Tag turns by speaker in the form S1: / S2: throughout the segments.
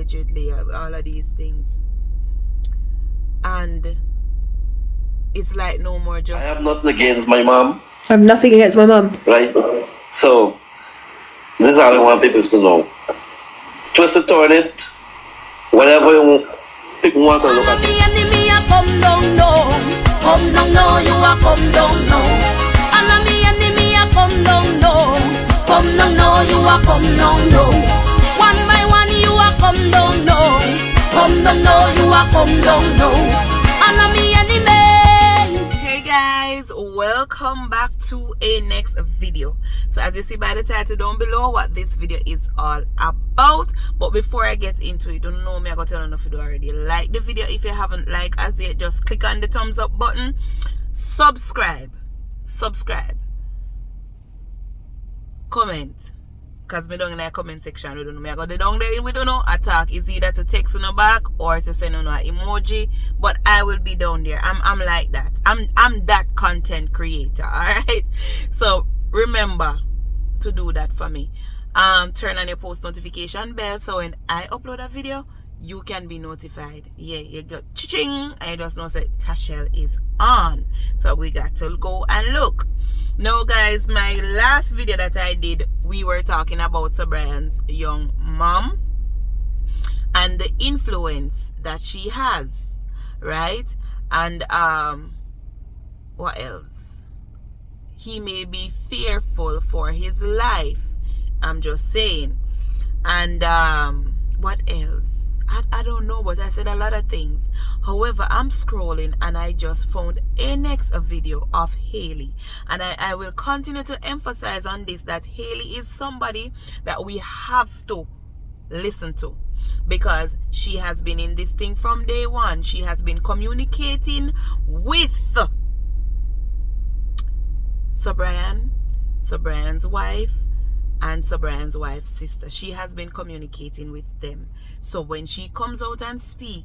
S1: allegedly, all of these things. And it's like no more justice.
S2: I have nothing against my mom.
S3: I have nothing against my mum.
S2: Right? So, this is all I want people to know. Twist it, turn it, whatever people want to look at it.
S4: Come down, no. Come down, no. You are come down, no. And me enemy, come down, no. Come down, no. You are come down, no. One by one, you are come down, no. Come down, no. You are come down, no. And me enemy.
S1: Hey guys, welcome back to a next video. So as you see by the title down below, what this video is all about. But before I get into it, don't know me, I got to tell you if you do already. Like the video if you haven't liked as yet, just click on the thumbs up button. Subscribe. Comment. Because me down in the comment section, we don't know. Me I got the down there, we don't know. Attack is either to text on the back or to send on an emoji. But I will be down there. I'm like that. I'm that content creator. Alright. So remember to do that for me. Turn on your post notification bell so when I upload a video, you can be notified. Yeah, you got ching. I just know that Tashel is on. So we got to go and look. Now guys, my last video that I did, we were talking about Subryan's young mom and the influence that she has, right? And what else? He may be fearful for his life, I'm just saying. And what else? I don't know, but I said a lot of things. However, I'm scrolling and I just found a next video of Haley. And I will continue to emphasize on this, that Haley is somebody that we have to listen to. Because she has been in this thing from day one. She has been communicating with Subryan, Subryan's wife, and Subryan's wife's sister. She has been communicating with them. So when she comes out and speak,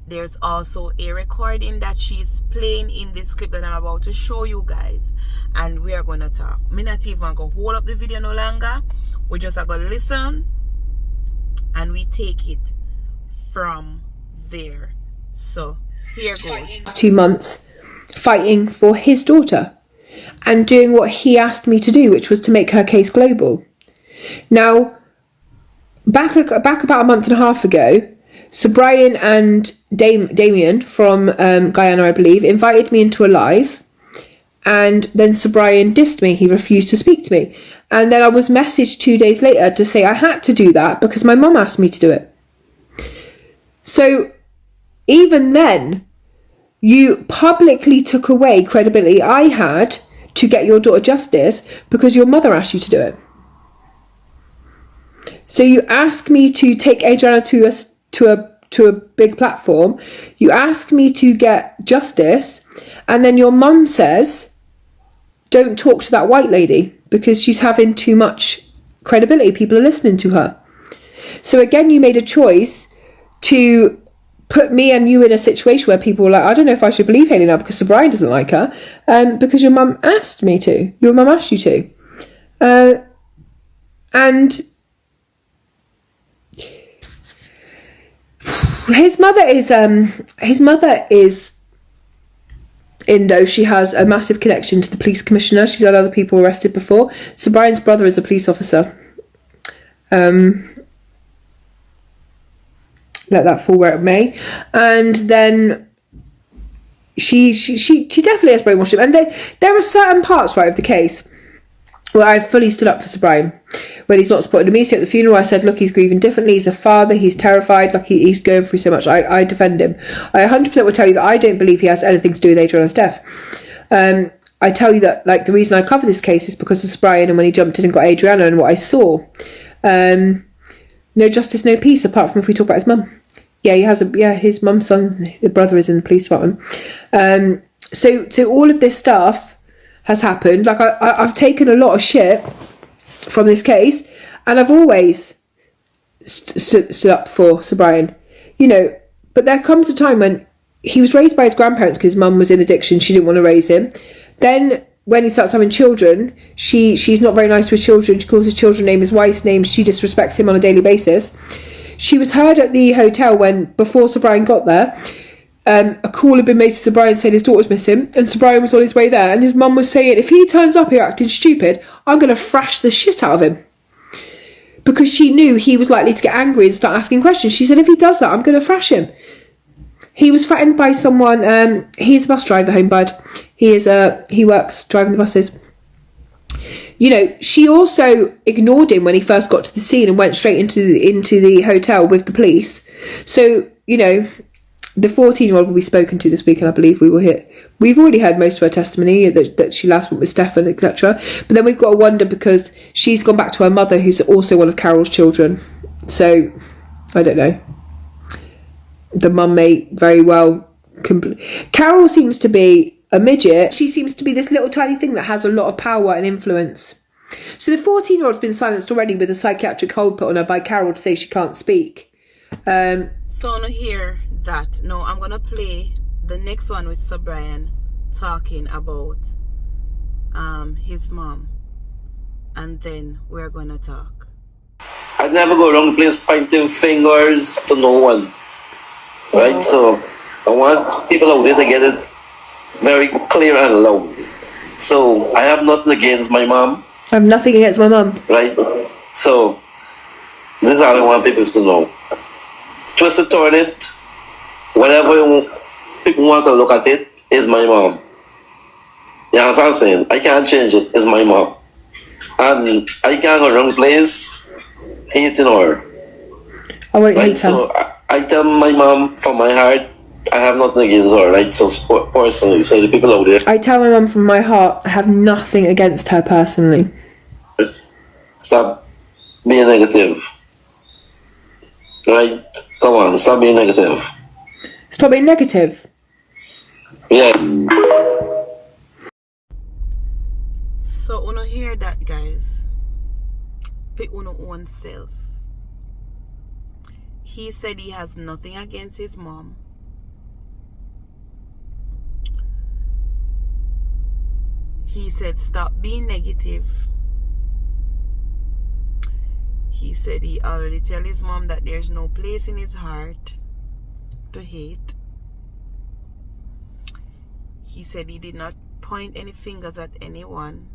S1: there's also a recording that she's playing in this clip that I'm about to show you guys, and we are going to talk. Me not even going to hold up the video no longer. We just are going to listen and we take it from there. So here goes.
S3: 2 months fighting for his daughter and doing what he asked me to do, which was to make her case global. Now, back about a month and a half ago, Subryan and Damien from Guyana, I believe, invited me into a live, and then Subryan dissed me. He refused to speak to me. And then I was messaged 2 days later to say I had to do that because my mum asked me to do it. So even then, you publicly took away credibility I had to get your daughter justice because your mother asked you to do it. So you ask me to take Adrianna to a big platform. You ask me to get justice, and then your mum says, "Don't talk to that white lady because she's having too much credibility. People are listening to her." So again, you made a choice to put me and you in a situation where people were like, "I don't know if I should believe Haley now because Subryan doesn't like her," because your mum asked me to. Your mum asked you to, and his mother is Indo. She has a massive connection to the police commissioner. She's had other people arrested before. Subryan's brother is a police officer. Let that fall where it may. And then she definitely has brainwashed him. And there are certain parts, right, of the case where I fully stood up for Subryan. When he's not supported me, so at the funeral I said, look, he's grieving differently, he's a father, he's terrified, like he's going through so much. I defend him. I 100% will tell you that I don't believe he has anything to do with Adrianna's death. I tell you that, like, the reason I cover this case is because of Subryan and when he jumped in and got Adrianna and what I saw. No justice, no peace, apart from if we talk about his mum. Yeah, he has his mum's son, the brother is in the police department. So all of this stuff has happened. Like, I've taken a lot of shit from this case, and I've always stood up for Subryan, you know. But there comes a time when he was raised by his grandparents because his mum was in addiction, she didn't want to raise him. Then when he starts having children, she's not very nice to his children. She calls his children name, his wife's name. She disrespects him on a daily basis. She was heard at the hotel before Subryan got there. A call had been made to Subryan saying his daughter was missing, and Subryan was on his way there, and his mum was saying, if he turns up here acting stupid, I'm going to thrash the shit out of him. Because she knew he was likely to get angry and start asking questions. She said, if he does that, I'm going to thrash him. He was threatened by someone. He's a bus driver, home bud. He works driving the buses. You know, she also ignored him when he first got to the scene and went straight into the hotel with the police. So, you know, the 14-year-old will be spoken to this week, and I believe we've already heard most of her testimony, that she last went with Stefan, etc. But then we've got to wonder, because she's gone back to her mother, who's also one of Carol's children. So, I don't know. The mum may very well... Carol seems to be a midget. She seems to be this little tiny thing that has a lot of power and influence. So the 14-year-old's been silenced already with a psychiatric hold put on her by Carol to say she can't speak.
S1: So now hear that. No, I'm gonna play the next one with Subryan talking about his mom, and then we're gonna talk.
S2: I never go around the place pointing fingers to no one. Right? So I want people out there to get it very clear and loud. So I have nothing against my mom.
S3: I have nothing against my mum.
S2: Right? So this is all I want people to know. Twist it, turn it, whatever people want to look at it, is my mom. You understand what I'm saying? I can't change it, it's my mom. And I can't go around the place hating her.
S3: I won't
S2: Right?
S3: hate her.
S2: So I tell my mom from my heart, I have nothing against her, right? So personally, so the people out there.
S3: I tell my mum from my heart, I have nothing against her personally.
S2: Stop being negative. Right? Come on, stop being negative.
S3: Stop being negative.
S2: Yeah.
S1: So uno hear that, guys. Pick uno own self. He said he has nothing against his mom. He said stop being negative. He said he already tell his mom that there's no place in his heart to hate. He said he did not point any fingers at anyone.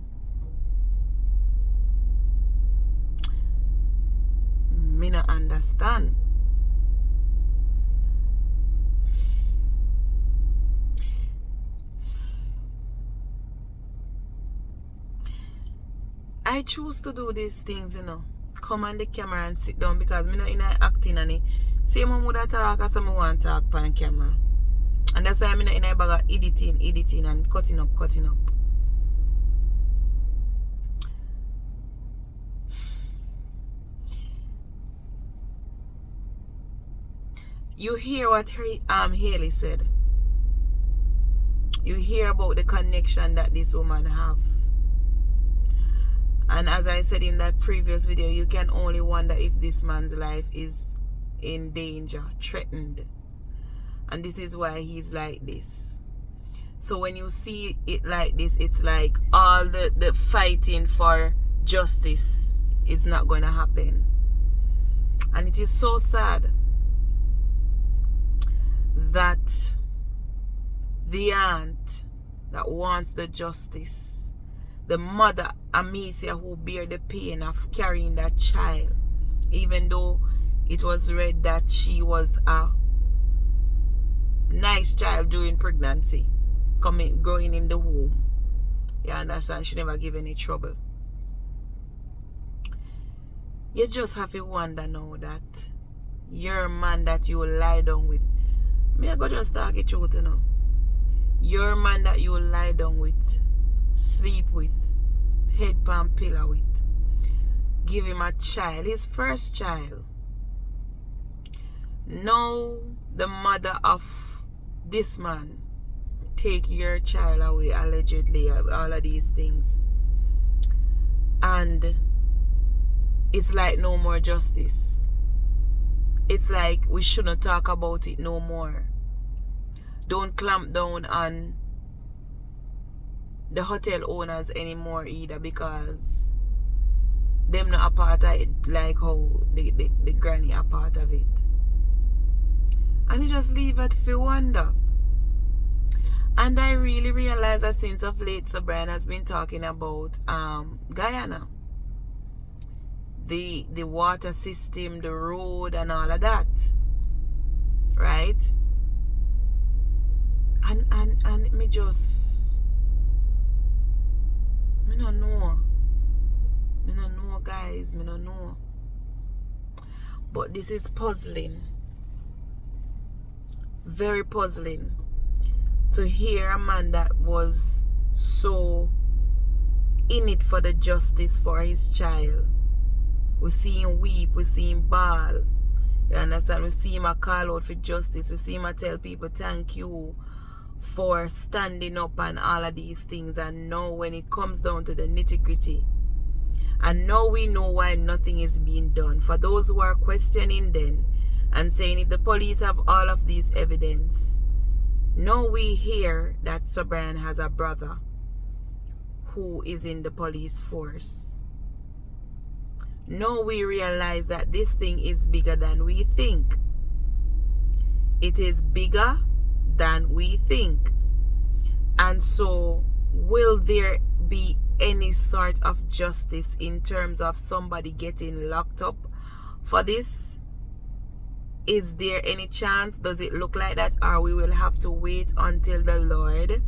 S1: Me not understand. I choose to do these things, you know. Come on the camera and sit down, because me not in acting and it. See, mom would talk as I want to talk on camera. And that's why I'm in a bag of editing and cutting up. You hear what Haley said. You hear about the connection that this woman have. And as I said in that previous video, you can only wonder if this man's life is in danger, threatened. And this is why he's like this. So when you see it like this, it's like all the fighting for justice is not going to happen. And it is so sad that the aunt that wants the justice, the mother Amicia who bear the pain of carrying that child, even though it was read that she was a nice child during pregnancy, growing in the womb. You understand? She never give any trouble. You just have to wonder now that your man that you will lie down with, me I go just talk it truth, you know. Your man that you will lie down with, sleep with, head palm pillow with, give him a child, his first child. Now the mother of this man take your child away, allegedly, all of these things, and it's like no more justice. It's like we shouldn't talk about it no more. Don't clamp down on the hotel owners anymore either, because them not a part of it like how the granny a part of it. And you just leave it for wonder. And I really realized that since of late Subryan has been talking about Guyana. The water system, the road and all of that. Right? And me just me no know. Me no know, guys, me no know. But this is puzzling. Very puzzling to hear a man that was so in it for the justice for his child. We see him weep, we see him bawl. You understand? We see him a call out for justice. We see him a tell people thank you for standing up and all of these things. And now when it comes down to the nitty-gritty, and now we know why nothing is being done. For those who are questioning then and saying if the police have all of these evidence, now we hear that Subryan has a brother who is in the police force. Now we realize that this thing is bigger than we think. It is bigger than we think. And so, will there be any sort of justice in terms of somebody getting locked up for this? Is there any chance? Does it look like that? Or we will have to wait until the Lord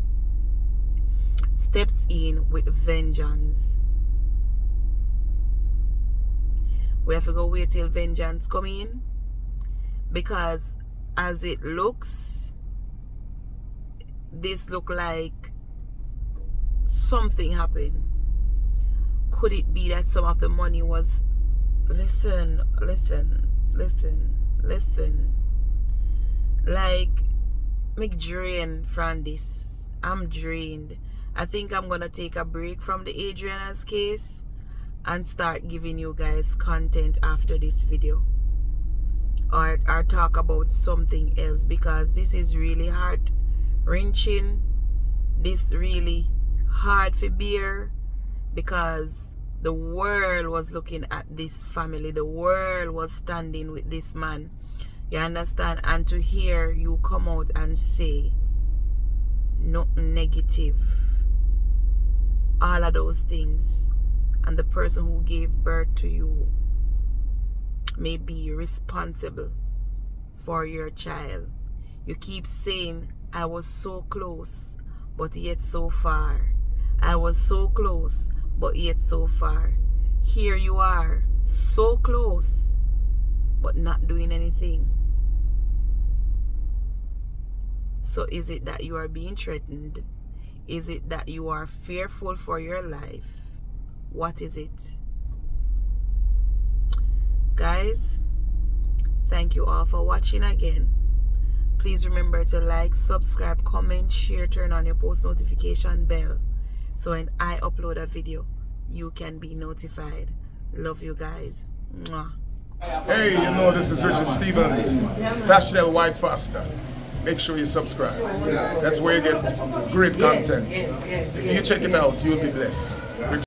S1: steps in with vengeance? We have to go wait till vengeance come in, because as it looks, this look like something happened. Could it be that some of the money was listen like me drained from this. I'm drained. I think I'm gonna take a break from the Adrianna's case and start giving you guys content after this video, or talk about something else, because this is really heart wrenching. This really hard for bear, because the world was looking at this family, the world was standing with this man, you understand? And to hear you come out and say nothing negative, all of those things, and the person who gave birth to you may be responsible for your child. You keep saying, I was so close, but yet so far. I was so close, but yet so far. Here you are, so close, but not doing anything. So is it that you are being threatened? Is it that you are fearful for your life? What is it? Guys, thank you all for watching again. Please remember to like, subscribe, comment, share, turn on your post notification bell, so when I upload a video, you can be notified. Love you guys. Mwah.
S5: Hey, you know this is Richard Stevens, Tashel White Foster. Make sure you subscribe. That's where you get great content. If you check it out, you'll be blessed.